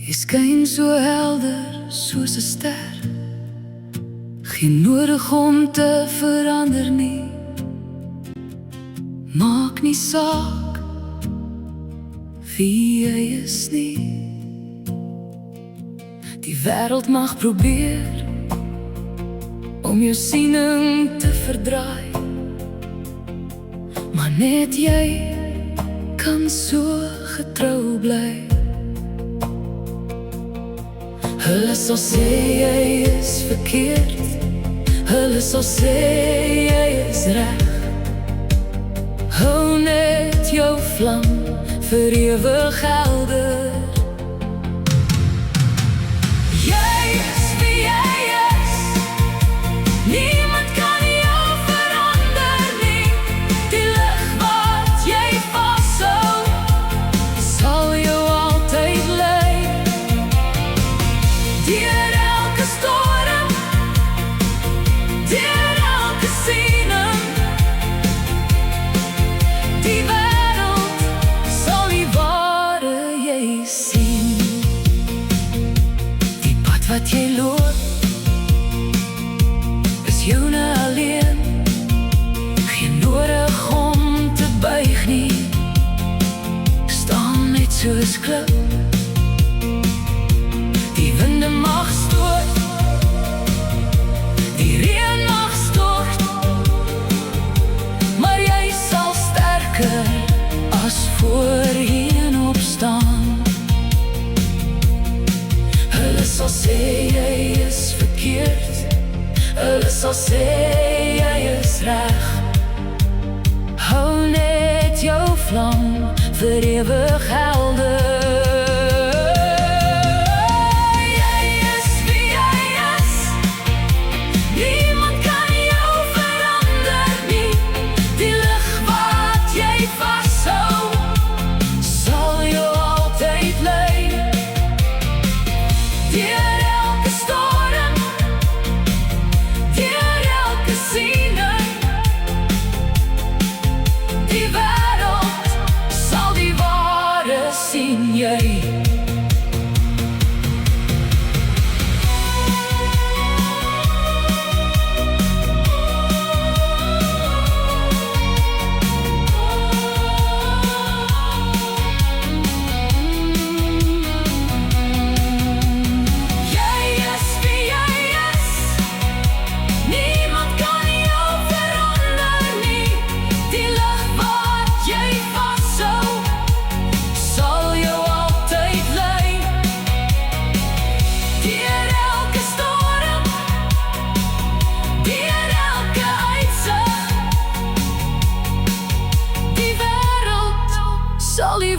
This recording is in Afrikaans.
Jy skyn so helder soos 'n ster. Geen nodig om te verander nie. Maak nie saak wie jy is nie. Die wêreld mag probeer om jou siening te verdraai, maar net jy kan so getrou bly. Hulle sal sê jy is verkeerd, hulle sal sê jy is reg. Hou net jou vlam vir ewig helder. Jy is wie jy is, niemand kan jou verander nie. Die lig wat jy vashou, sal jou altyd lei. Deur elke storm, deur elke siening, die wêreld sal die ware jy sien. Die pad wat jy loop is joune alleen. Geen nodig om te buig nie. Staan net soos klip. Die winde mag stoot, die reën mag stort, maar jy sal sterker as voorheen opstaan. Hulle sal sê jy is verkeerd, hulle sal sê jy is reg. Hou net jou vlam vir ewig helder. Deur elke storm, deur elke siening, die wêreld sal die ware sien jy. Sal die